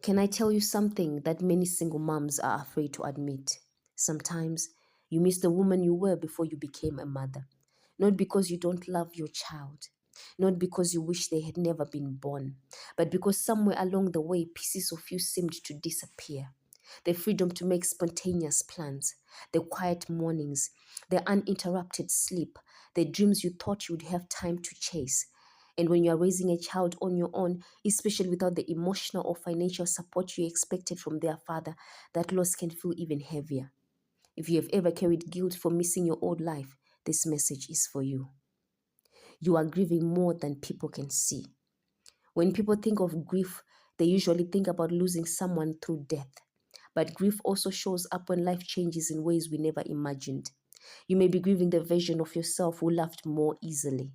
Can I tell you something that many single moms are afraid to admit? Sometimes you miss the woman you were before you became a mother. Not because you don't love your child, not because you wish they had never been born, but because somewhere along the way pieces of you seemed to disappear. The freedom to make spontaneous plans, the quiet mornings, the uninterrupted sleep, the dreams you thought you'd have time to chase. And when you're raising a child on your own, especially without the emotional or financial support you expected from their father, that loss can feel even heavier. If you have ever carried guilt for missing your old life, this message is for you. You are grieving more than people can see. When people think of grief, they usually think about losing someone through death. But grief also shows up when life changes in ways we never imagined. You may be grieving the version of yourself who laughed more easily,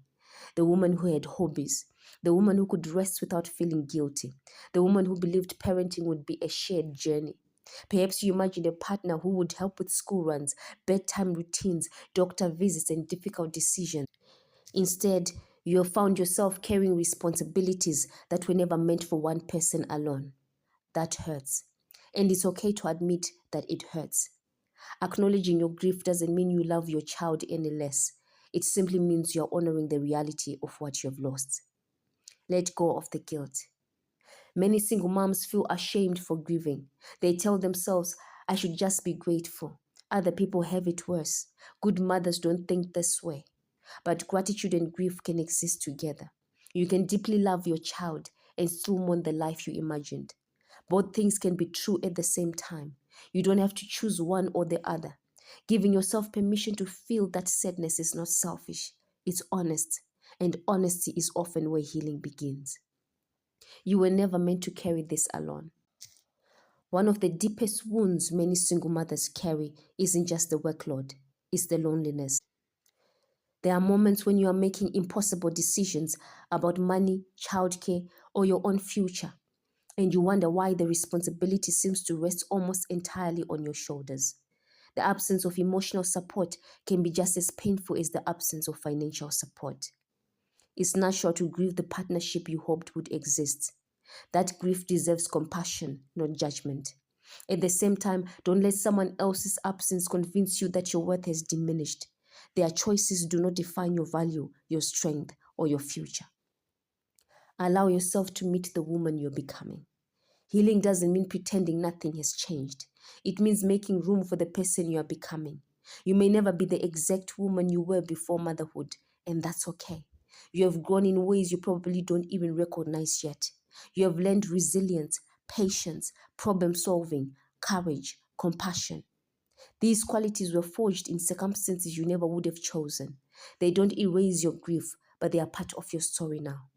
the woman who had hobbies, the woman who could rest without feeling guilty, the woman who believed parenting would be a shared journey. Perhaps you imagined a partner who would help with school runs, bedtime routines, doctor visits, and difficult decisions. Instead, you have found yourself carrying responsibilities that were never meant for one person alone. That hurts. And it's okay to admit that it hurts. Acknowledging your grief doesn't mean you love your child any less. It simply means you're honoring the reality of what you have lost. Let go of the guilt. Many single moms feel ashamed for grieving. They tell themselves, I should just be grateful. Other people have it worse. Good mothers don't think this way. But gratitude and grief can exist together. You can deeply love your child and still mourn the life you imagined. Both things can be true at the same time. You don't have to choose one or the other. Giving yourself permission to feel that sadness is not selfish, it's honest. And honesty is often where healing begins. You were never meant to carry this alone. One of the deepest wounds many single mothers carry isn't just the workload, it's the loneliness. There are moments when you are making impossible decisions about money, childcare, or your own future, and you wonder why the responsibility seems to rest almost entirely on your shoulders. The absence of emotional support can be just as painful as the absence of financial support. It's natural to grieve the partnership you hoped would exist. That grief deserves compassion, not judgment. At the same time, don't let someone else's absence convince you that your worth has diminished. Their choices do not define your value, your strength, or your future. Allow yourself to meet the woman you're becoming. Healing doesn't mean pretending nothing has changed. It means making room for the person you are becoming. You may never be the exact woman you were before motherhood, and that's okay. You have grown in ways you probably don't even recognize yet. You have learned resilience, patience, problem solving, courage, compassion. These qualities were forged in circumstances you never would have chosen. They don't erase your grief, but they are part of your story now.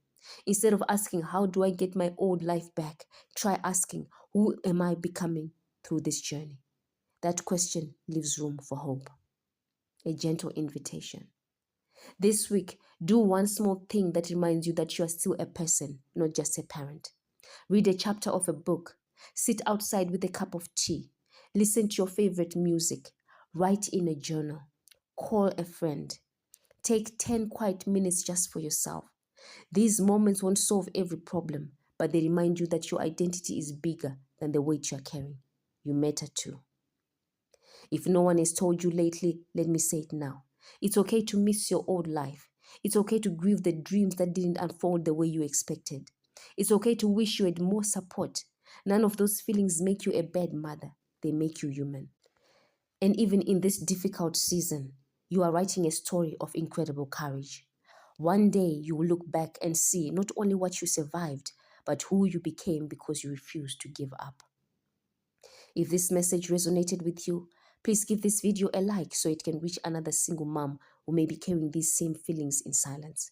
Instead of asking, how do I get my old life back? Try asking, who am I becoming through this journey? That question leaves room for hope. A gentle invitation. This week, do one small thing that reminds you that you are still a person, not just a parent. Read a chapter of a book. Sit outside with a cup of tea. Listen to your favorite music. Write in a journal. Call a friend. Take 10 quiet minutes just for yourself. These moments won't solve every problem, but they remind you that your identity is bigger than the weight you're carrying. You matter too. If no one has told you lately, let me say it now. It's okay to miss your old life. It's okay to grieve the dreams that didn't unfold the way you expected. It's okay to wish you had more support. None of those feelings make you a bad mother. They make you human. And even in this difficult season, you are writing a story of incredible courage. One day you will look back and see not only what you survived, but who you became because you refused to give up. If this message resonated with you, please give this video a like so it can reach another single mom who may be carrying these same feelings in silence.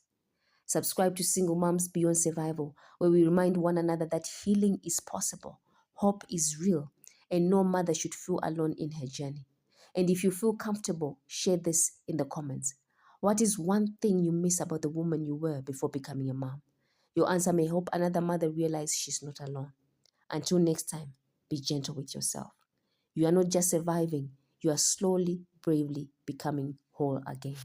Subscribe to Single Moms Beyond Survival, where we remind one another that healing is possible, hope is real, and no mother should feel alone in her journey. And if you feel comfortable, share this in the comments. What is one thing you miss about the woman you were before becoming a mom? Your answer may help another mother realize she's not alone. Until next time, be gentle with yourself. You are not just surviving, you are slowly, bravely becoming whole again.